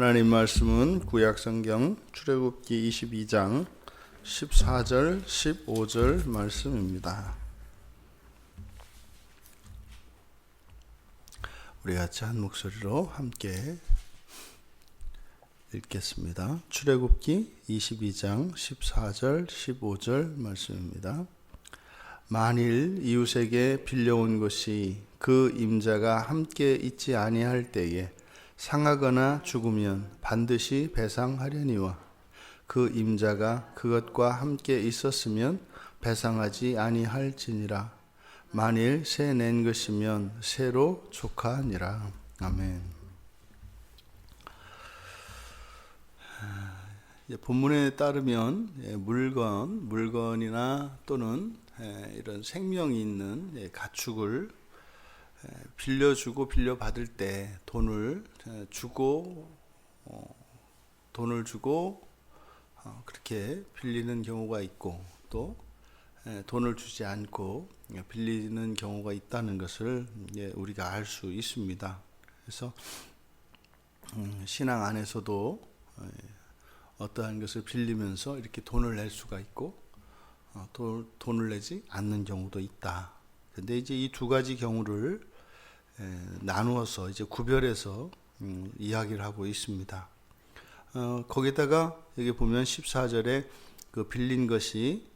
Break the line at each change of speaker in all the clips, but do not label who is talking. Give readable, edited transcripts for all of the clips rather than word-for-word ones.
하나님 말씀은 구약성경 출애굽기 22장 14절 15절 말씀입니다. 우리 같이 한 목소리로 함께 읽겠습니다. 출애굽기 22장 14절 15절 말씀입니다. 만일 이웃에게 빌려온 것이 그 임자가 함께 있지 아니할 때에 상하거나 죽으면 반드시 배상하려니와 그 임자가 그것과 함께 있었으면 배상하지 아니할지니라. 만일 새 낸 것이면 새로 족하니라. 아멘. 본문에 따르면 물건이나 또는 이런 생명이 있는 가축을 빌려주고 빌려받을 때 돈을 주고 그렇게 빌리는 경우가 있고, 또 돈을 주지 않고 빌리는 경우가 있다는 것을 우리가 알 수 있습니다. 그래서 신앙 안에서도 어떠한 것을 빌리면서 이렇게 돈을 낼 수가 있고, 돈을 내지 않는 경우도 있다. 근데 이제 이 두 가지 경우를 나누어서 이제 구별해서 이야기를 하고 있습니다. 거기다가 여기 보면 14절에 그 빌린 것이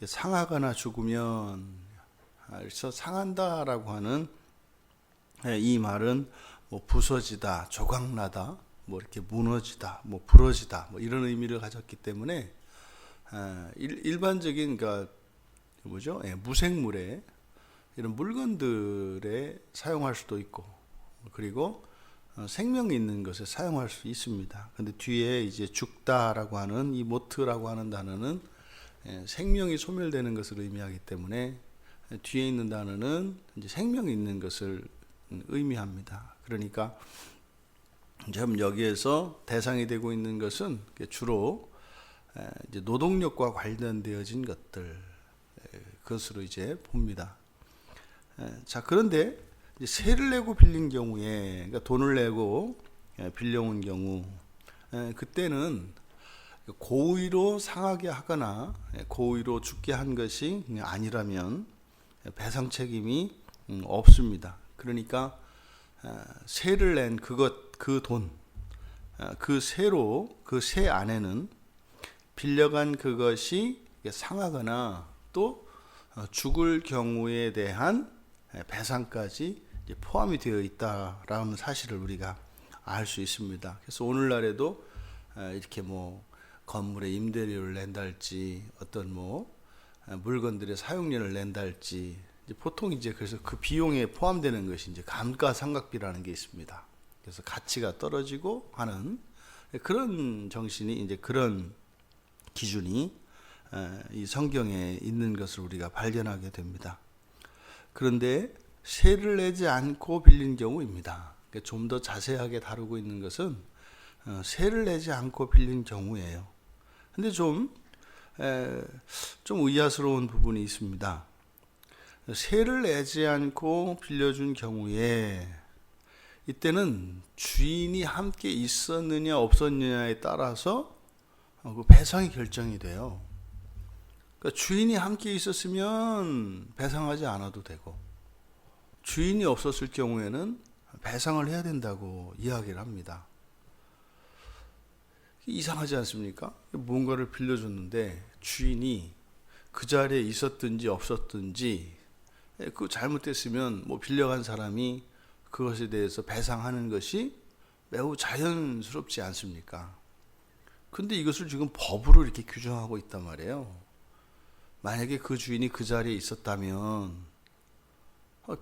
상하거나 죽으면, 그래서 상한다라고 하는 이 말은 뭐 부서지다, 조각나다, 뭐 이렇게 무너지다, 뭐 부러지다, 뭐 이런 의미를 가졌기 때문에 일반적인 무생물에 이런 물건들에 사용할 수도 있고, 그리고 생명이 있는 것에 사용할 수 있습니다. 근데 뒤에 이제 죽다라고 하는 이 모트라고 하는 단어는 생명이 소멸되는 것을 의미하기 때문에 뒤에 있는 단어는 이제 생명이 있는 것을 의미합니다. 그러니까 지금 여기에서 대상이 되고 있는 것은 주로 이제 노동력과 관련되어진 것들, 그것으로 이제 봅니다. 자, 그런데 세를 내고 빌린 경우에, 그러니까 돈을 내고 빌려온 경우, 그때는 고의로 상하게 하거나 고의로 죽게 한 것이 아니라면 배상 책임이 없습니다. 그러니까 세를 낸 그 돈, 그 세 안에는 빌려간 그것이 상하거나 또 죽을 경우에 대한 배상까지 포함이 되어 있다라는 사실을 우리가 알 수 있습니다. 그래서 오늘날에도 이렇게 뭐 건물의 임대료를 낸달지, 어떤 뭐 물건들의 사용료를 낸달지, 보통 이제 그래서 그 비용에 포함되는 것이 이제 감가상각비라는 게 있습니다. 그래서 가치가 떨어지고 하는 그런 정신이, 이제 그런 기준이 이 성경에 있는 것을 우리가 발견하게 됩니다. 그런데 세를 내지 않고 빌린 경우입니다. 좀 더 자세하게 다루고 있는 것은 세를 내지 않고 빌린 경우예요. 근데 좀 의아스러운 부분이 있습니다. 세를 내지 않고 빌려준 경우에 이때는 주인이 함께 있었느냐 없었느냐에 따라서 그 배상이 결정이 돼요. 그러니까 주인이 함께 있었으면 배상하지 않아도 되고, 주인이 없었을 경우에는 배상을 해야 된다고 이야기를 합니다. 이상하지 않습니까? 뭔가를 빌려줬는데 주인이 그 자리에 있었든지 없었든지, 그 잘못됐으면 뭐 빌려간 사람이 그것에 대해서 배상하는 것이 매우 자연스럽지 않습니까? 근데 이것을 지금 법으로 이렇게 규정하고 있단 말이에요. 만약에 그 주인이 그 자리에 있었다면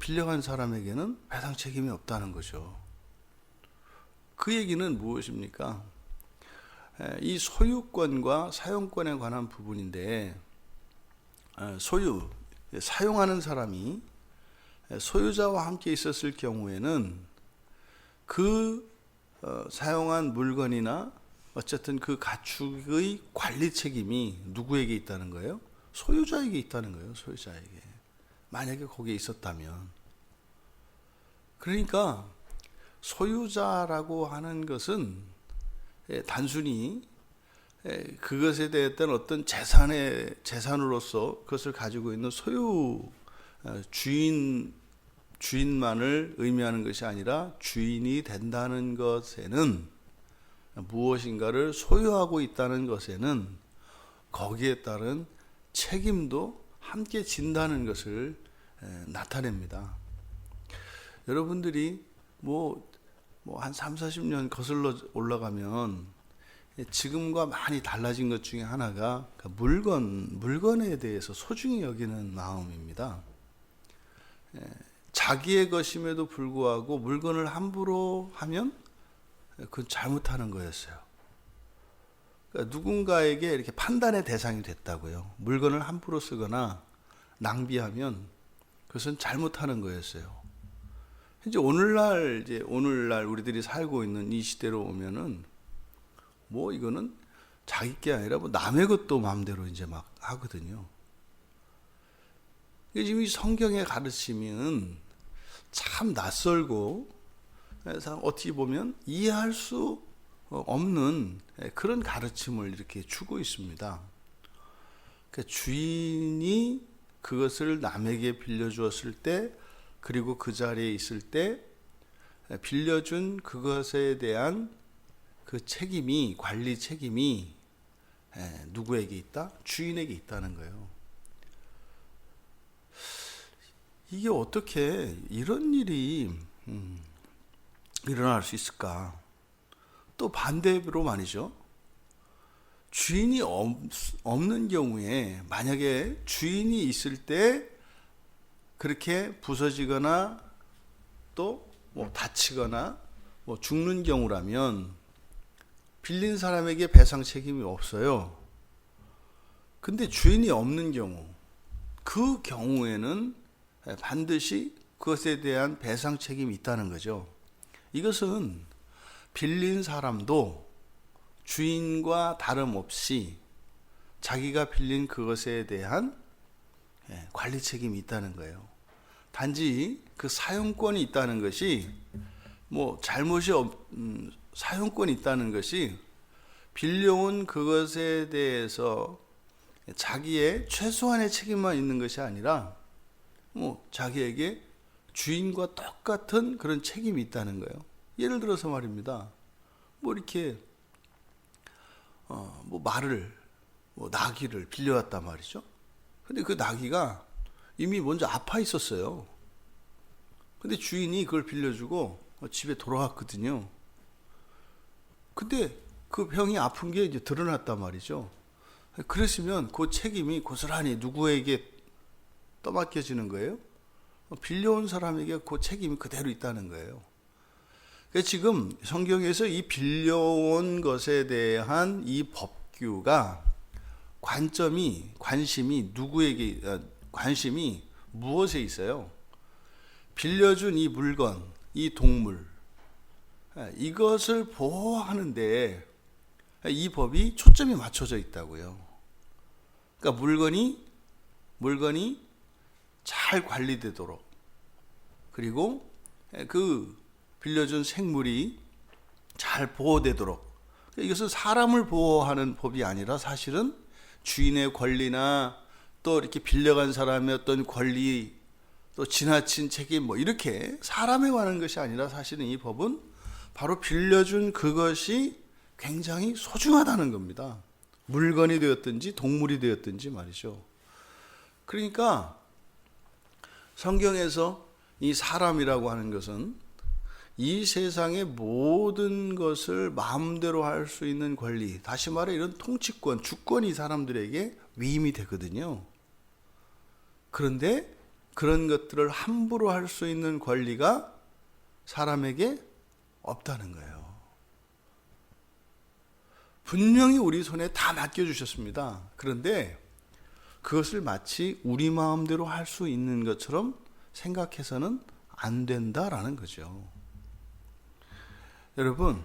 빌려간 사람에게는 배상 책임이 없다는 거죠. 그 얘기는 무엇입니까? 이 소유권과 사용권에 관한 부분인데, 사용하는 사람이 소유자와 함께 있었을 경우에는 그 사용한 물건이나 어쨌든 그 가축의 관리 책임이 누구에게 있다는 거예요? 소유자에게 있다는 거예요. 소유자에게. 만약에 거기에 있었다면. 그러니까 소유자라고 하는 것은 단순히 그것에 대했던 어떤 재산으로서 그것을 가지고 있는 소유 주인만을 의미하는 것이 아니라 주인이 된다는 것에는, 무엇인가를 소유하고 있다는 것에는 거기에 따른 책임도 함께 진다는 것을 나타냅니다. 여러분들이 한 3, 40년 거슬러 올라가면 지금과 많이 달라진 것 중에 하나가 물건에 대해서 소중히 여기는 마음입니다. 자기의 것임에도 불구하고 물건을 함부로 하면 그건 잘못하는 거였어요. 그러니까 누군가에게 이렇게 판단의 대상이 됐다고요. 물건을 함부로 쓰거나 낭비하면 그것은 잘못하는 거였어요. 이제 오늘날 우리들이 살고 있는 이 시대로 오면은 이거는 자기 게 아니라 남의 것도 마음대로 이제 막 하거든요. 지금 이 성경의 가르침은 참 낯설고 어떻게 보면 이해할 수 없는 그런 가르침을 이렇게 주고 있습니다. 그러니까 주인이 그것을 남에게 빌려주었을 때, 그리고 그 자리에 있을 때 빌려준 그것에 대한 그 책임이, 관리 책임이 누구에게 있다? 주인에게 있다는 거예요. 이게 어떻게 이런 일이 일어날 수 있을까? 또 반대로 말이죠. 주인이 없는 경우에, 만약에 주인이 있을 때 그렇게 부서지거나 또 다치거나 죽는 경우라면 빌린 사람에게 배상 책임이 없어요. 근데 주인이 없는 경우, 그 경우에는 반드시 그것에 대한 배상 책임이 있다는 거죠. 이것은 빌린 사람도 주인과 다름없이 자기가 빌린 그것에 대한 관리 책임이 있다는 거예요. 단지 그 사용권이 있다는 것이, 사용권이 있다는 것이 빌려온 그것에 대해서 자기의 최소한의 책임만 있는 것이 아니라 자기에게 주인과 똑같은 그런 책임이 있다는 거예요. 예를 들어서 말입니다. 이렇게 말을, 나귀를 빌려왔단 말이죠. 근데 그 나귀가 이미 먼저 아파 있었어요. 근데 주인이 그걸 빌려주고 집에 돌아왔거든요. 근데 그 병이 아픈 게 이제 드러났단 말이죠. 그랬으면 그 책임이 고스란히 누구에게 떠맡겨지는 거예요? 빌려온 사람에게 그 책임이 그대로 있다는 거예요. 그러니까 지금 성경에서 이 빌려온 것에 대한 이 법규가 관심이 무엇에 있어요? 빌려준 이 물건, 이 동물, 이것을 보호하는데 이 법이 초점이 맞춰져 있다고요. 그러니까 물건이 잘 관리되도록, 그리고 그 빌려준 생물이 잘 보호되도록, 이것은 사람을 보호하는 법이 아니라 사실은 주인의 권리나 또 이렇게 빌려간 사람의 어떤 권리, 또 지나친 책임, 이렇게 사람에 관한 것이 아니라 사실은 이 법은 바로 빌려준 그것이 굉장히 소중하다는 겁니다. 물건이 되었든지 동물이 되었든지 말이죠. 그러니까 성경에서 이 사람이라고 하는 것은 이 세상의 모든 것을 마음대로 할 수 있는 권리, 다시 말해 이런 통치권, 주권이 사람들에게 위임이 되거든요. 그런데 그런 것들을 함부로 할 수 있는 권리가 사람에게 없다는 거예요. 분명히 우리 손에 다 맡겨주셨습니다. 그런데 그것을 마치 우리 마음대로 할 수 있는 것처럼 생각해서는 안 된다라는 거죠. 여러분,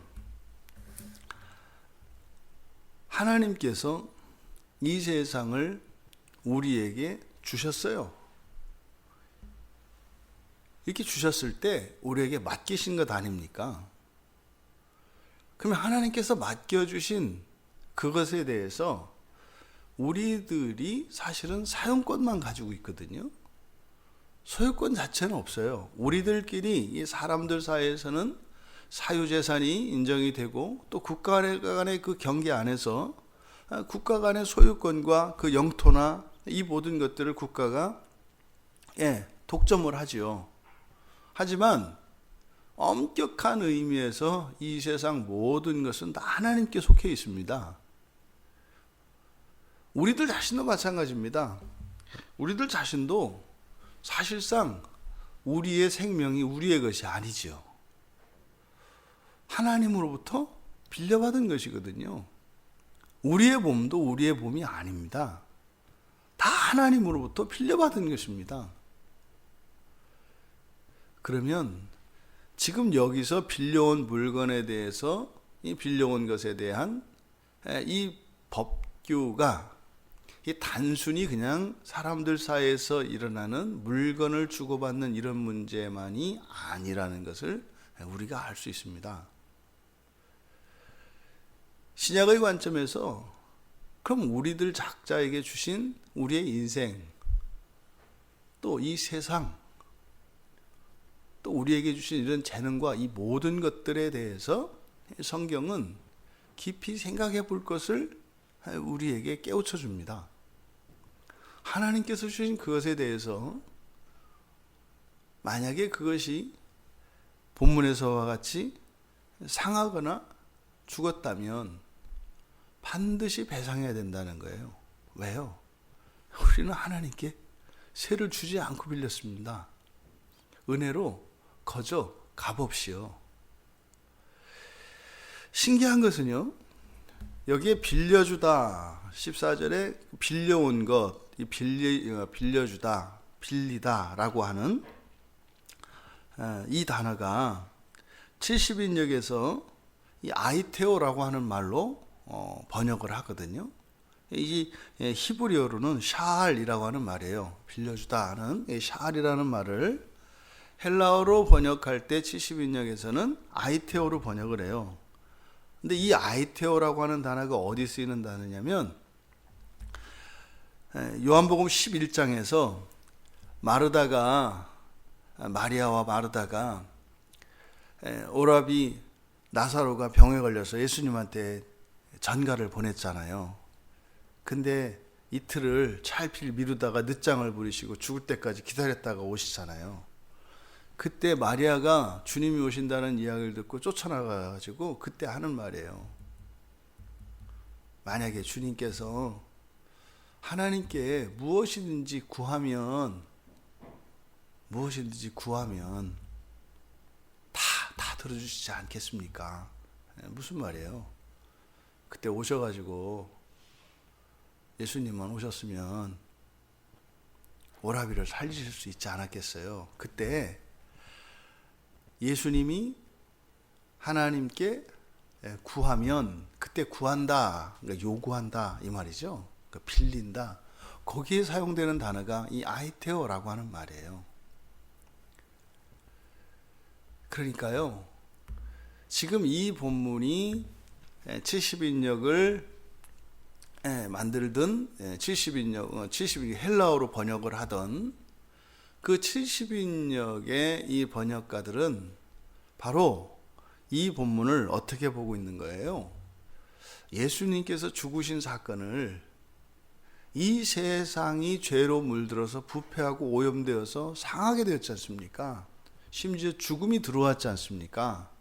하나님께서 이 세상을 우리에게 주셨어요. 이렇게 주셨을 때 우리에게 맡기신 것 아닙니까? 그러면 하나님께서 맡겨주신 그것에 대해서 우리들이 사실은 사용권만 가지고 있거든요. 소유권 자체는 없어요. 우리들끼리 이 사람들 사이에서는 사유재산이 인정이 되고 또 국가 간의 그 경계 안에서 국가 간의 소유권과 그 영토나 이 모든 것들을 국가가 독점을 하지요. 하지만 엄격한 의미에서 이 세상 모든 것은 다 하나님께 속해 있습니다. 우리들 자신도 마찬가지입니다. 우리들 자신도 사실상 우리의 생명이 우리의 것이 아니지요. 하나님으로부터 빌려받은 것이거든요. 우리의 몸도 우리의 몸이 아닙니다. 다 하나님으로부터 빌려받은 것입니다. 그러면 지금 여기서 빌려온 물건에 대해서 이 빌려온 것에 대한 이 법규가 이 단순히 그냥 사람들 사이에서 일어나는 물건을 주고받는 이런 문제만이 아니라는 것을 우리가 알 수 있습니다. 신약의 관점에서 그럼 우리들 각자에게 주신 우리의 인생, 또 이 세상, 또 우리에게 주신 이런 재능과 이 모든 것들에 대해서 성경은 깊이 생각해 볼 것을 우리에게 깨우쳐 줍니다. 하나님께서 주신 그것에 대해서 만약에 그것이 본문에서와 같이 상하거나 죽었다면 반드시 배상해야 된다는 거예요. 왜요? 우리는 하나님께 세를 주지 않고 빌렸습니다. 은혜로 거저 값없이요. 신기한 것은요, 여기에 빌려주다 14절에 빌려온 것, 빌려주다, 빌리다라고 하는 이 단어가 70인역에서 이 아이테오라고 하는 말로 번역을 하거든요. 이 히브리어로는 샤알이라고 하는 말이에요. 빌려주다 하는 이 샤알이라는 말을 헬라어로 번역할 때 70인역에서는 아이테오로 번역을 해요. 근데 이 아이테오라고 하는 단어가 어디 쓰이는 단어냐면 요한복음 11장에서 마리아와 마르다가 오라비 나사로가 병에 걸려서 예수님한테 전가를 보냈잖아요. 근데 이틀을 차일피일 미루다가 늦장을 부리시고 죽을 때까지 기다렸다가 오시잖아요. 그때 마리아가 주님이 오신다는 이야기를 듣고 쫓아나가가지고 그때 하는 말이에요. 만약에 주님께서 하나님께 무엇이든지 구하면 다 들어주시지 않겠습니까? 무슨 말이에요? 그때 오셔가지고 예수님만 오셨으면 오라비를 살리실 수 있지 않았겠어요? 그때 예수님이 하나님께 구하면 그때 구한다, 그러니까 요구한다 이 말이죠. 그러니까 빌린다. 거기에 사용되는 단어가 이 아이테오라고 하는 말이에요. 그러니까요, 지금 이 본문이 70인역을 만들던 70인역 헬라어로 번역을 하던 그 70인역의 이 번역가들은 바로 이 본문을 어떻게 보고 있는 거예요? 예수님께서 죽으신 사건을 이 세상이 죄로 물들어서 부패하고 오염되어서 상하게 되었지 않습니까? 심지어 죽음이 들어왔지 않습니까?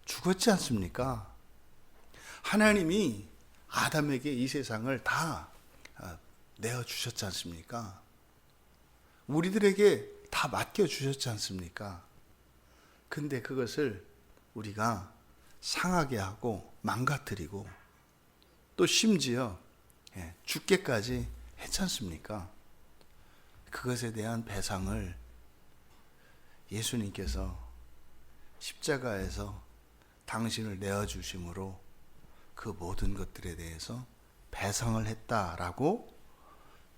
죽었지 않습니까? 하나님이 아담에게 이 세상을 다 내어주셨지 않습니까? 우리들에게 다 맡겨주셨지 않습니까? 근데 그것을 우리가 상하게 하고 망가뜨리고 또 심지어 죽게까지 했지 않습니까? 그것에 대한 배상을 예수님께서 십자가에서 당신을 내어주심으로 그 모든 것들에 대해서 배상을 했다라고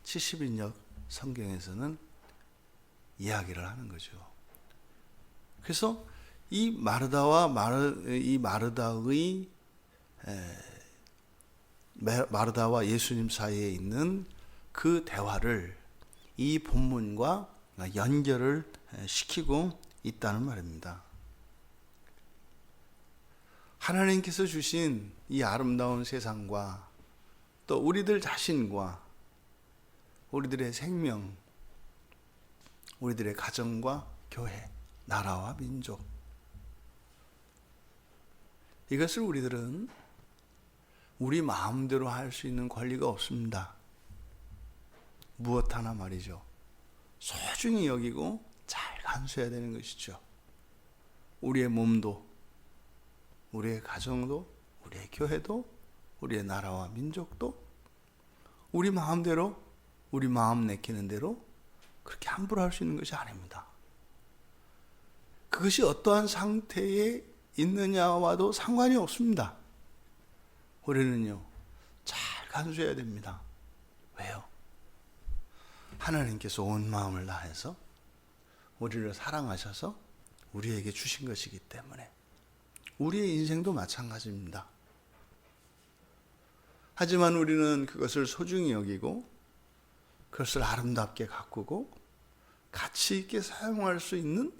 70인역 성경에서는 이야기를 하는 거죠. 그래서 이 마르다의 마르다와 예수님 사이에 있는 그 대화를 이 본문과 연결을 시키고 있다는 말입니다. 하나님께서 주신 이 아름다운 세상과 또 우리들 자신과 우리들의 생명, 우리들의 가정과 교회, 나라와 민족, 이것을 우리들은 우리 마음대로 할 수 있는 권리가 없습니다. 무엇 하나 말이죠. 소중히 여기고 잘 간수해야 되는 것이죠. 우리의 몸도, 우리의 가정도, 우리의 교회도, 우리의 나라와 민족도 우리 마음대로, 우리 마음 내키는 대로 그렇게 함부로 할 수 있는 것이 아닙니다. 그것이 어떠한 상태에 있느냐와도 상관이 없습니다. 우리는요, 잘 간수해야 됩니다. 왜요? 하나님께서 온 마음을 다해서 우리를 사랑하셔서 우리에게 주신 것이기 때문에 우리의 인생도 마찬가지입니다. 하지만 우리는 그것을 소중히 여기고 그것을 아름답게 가꾸고 가치 있게 사용할 수 있는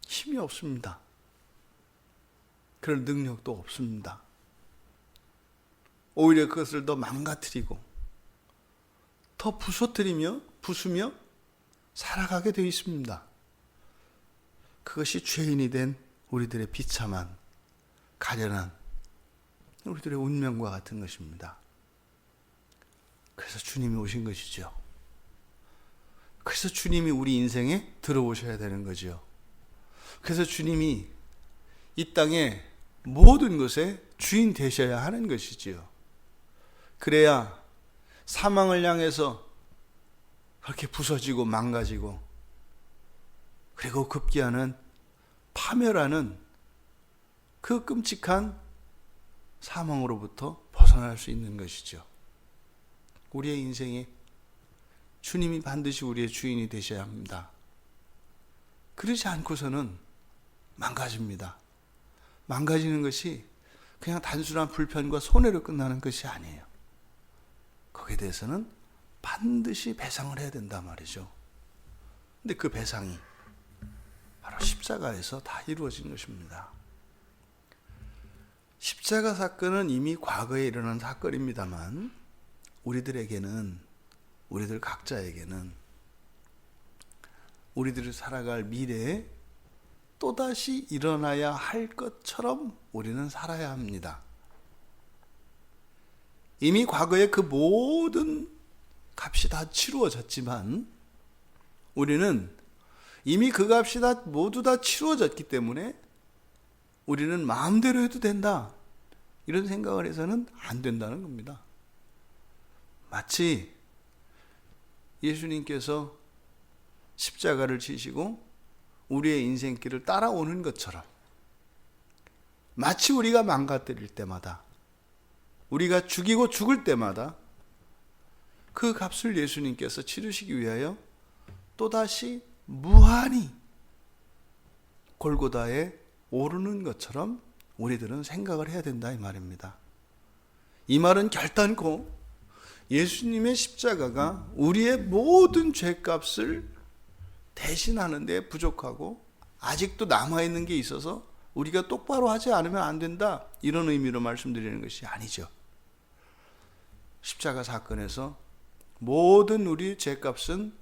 힘이 없습니다. 그럴 능력도 없습니다. 오히려 그것을 더 망가뜨리고 더 부수며 살아가게 되어 있습니다. 그것이 죄인이 된 우리들의 비참한, 가련한 우리들의 운명과 같은 것입니다. 그래서 주님이 오신 것이죠. 그래서 주님이 우리 인생에 들어오셔야 되는 거죠. 그래서 주님이 이 땅의 모든 것에 주인 되셔야 하는 것이지요. 그래야 사망을 향해서 그렇게 부서지고 망가지고 그리고 급기야는 파멸하는 그 끔찍한 사망으로부터 벗어날 수 있는 것이죠. 우리의 인생에 주님이 반드시 우리의 주인이 되셔야 합니다. 그러지 않고서는 망가집니다. 망가지는 것이 그냥 단순한 불편과 손해로 끝나는 것이 아니에요. 거기에 대해서는 반드시 배상을 해야 된단 말이죠. 근데 그 배상이 바로 십자가에서 다 이루어진 것입니다. 십자가 사건은 이미 과거에 일어난 사건입니다만 우리들에게는, 우리들 각자에게는 우리들이 살아갈 미래에 또다시 일어나야 할 것처럼 우리는 살아야 합니다. 이미 과거에 그 모든 값이 다 치루어졌지만 우리는 이미 그 값이 다 모두 다 치루어졌기 때문에 우리는 마음대로 해도 된다, 이런 생각을 해서는 안 된다는 겁니다. 마치 예수님께서 십자가를 지시고 우리의 인생길을 따라오는 것처럼, 마치 우리가 망가뜨릴 때마다, 우리가 죽이고 죽을 때마다 그 값을 예수님께서 치르시기 위하여 또다시 무한히 골고다에 오르는 것처럼 우리들은 생각을 해야 된다, 이 말입니다. 이 말은 결단코 예수님의 십자가가 우리의 모든 죄값을 대신하는 데 부족하고 아직도 남아있는 게 있어서 우리가 똑바로 하지 않으면 안 된다, 이런 의미로 말씀드리는 것이 아니죠. 십자가 사건에서 모든 우리 죄값은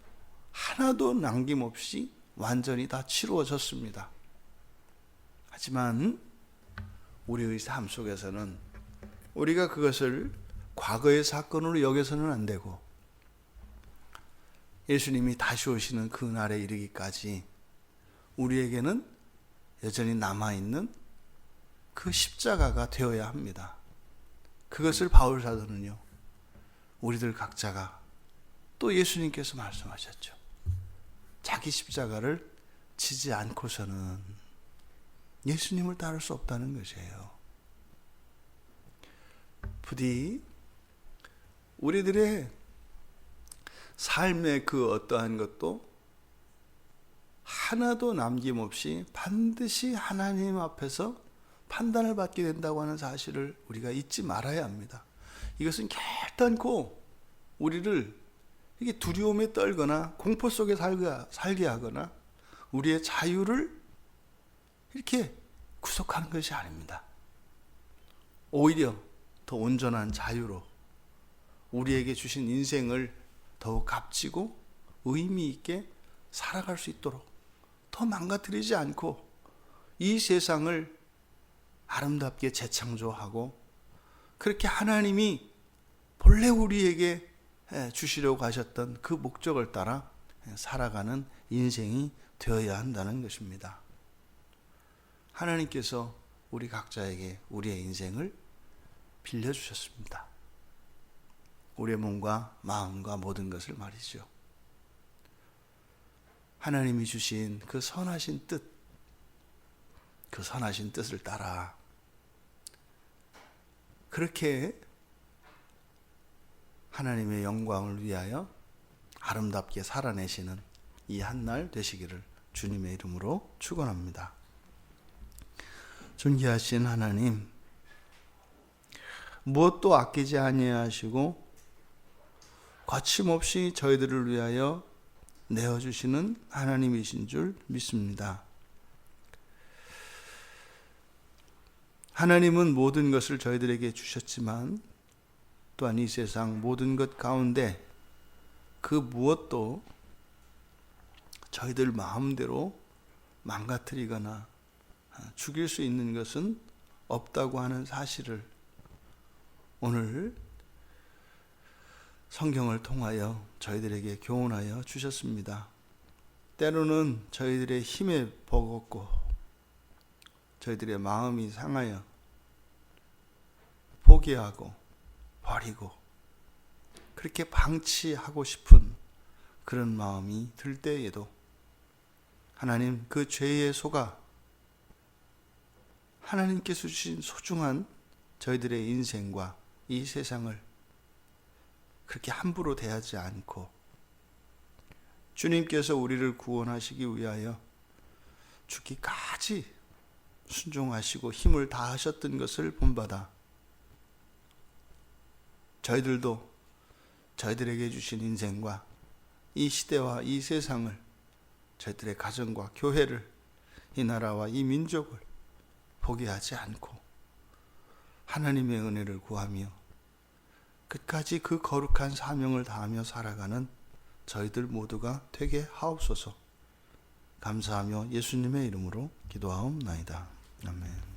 하나도 남김없이 완전히 다 치루어졌습니다. 하지만 우리의 삶 속에서는 우리가 그것을 과거의 사건으로 여겨서는 안 되고 예수님이 다시 오시는 그 날에 이르기까지 우리에게는 여전히 남아있는 그 십자가가 되어야 합니다. 그것을 바울 사도는요, 우리들 각자가, 또 예수님께서 말씀하셨죠. 자기 십자가를 지지 않고서는 예수님을 따를 수 없다는 것이에요. 부디 우리들의 삶의 그 어떠한 것도 하나도 남김없이 반드시 하나님 앞에서 판단을 받게 된다고 하는 사실을 우리가 잊지 말아야 합니다. 이것은 결단코 우리를 이게 두려움에 떨거나 공포 속에 살게 하거나 우리의 자유를 이렇게 구속하는 것이 아닙니다. 오히려 더 온전한 자유로 우리에게 주신 인생을 더욱 값지고 의미 있게 살아갈 수 있도록 더 망가뜨리지 않고 이 세상을 아름답게 재창조하고 그렇게 하나님이 본래 우리에게 주시려고 하셨던 그 목적을 따라 살아가는 인생이 되어야 한다는 것입니다. 하나님께서 우리 각자에게 우리의 인생을 빌려주셨습니다. 우리의 몸과 마음과 모든 것을 말이죠. 하나님이 주신 그 선하신 뜻, 그 선하신 뜻을 따라 그렇게 하나님의 영광을 위하여 아름답게 살아내시는 이 한날 되시기를 주님의 이름으로 축원합니다. 존귀하신 하나님, 무엇도 아끼지 아니하시고 거침없이 저희들을 위하여 내어주시는 하나님이신 줄 믿습니다. 하나님은 모든 것을 저희들에게 주셨지만 또한 이 세상 모든 것 가운데 그 무엇도 저희들 마음대로 망가뜨리거나 죽일 수 있는 것은 없다고 하는 사실을 오늘 성경을 통하여 저희들에게 교훈하여 주셨습니다. 때로는 저희들의 힘에 버겁고 저희들의 마음이 상하여 포기하고 버리고 그렇게 방치하고 싶은 그런 마음이 들 때에도 하나님 그 죄에 속아 하나님께서 주신 소중한 저희들의 인생과 이 세상을 그렇게 함부로 대하지 않고 주님께서 우리를 구원하시기 위하여 죽기까지 순종하시고 힘을 다하셨던 것을 본받아 저희들도 저희들에게 주신 인생과 이 시대와 이 세상을 저희들의 가정과 교회를 이 나라와 이 민족을 포기하지 않고 하나님의 은혜를 구하며 끝까지 그 거룩한 사명을 다하며 살아가는 저희들 모두가 되게 하옵소서. 감사하며 예수님의 이름으로 기도하옵나이다. 아멘.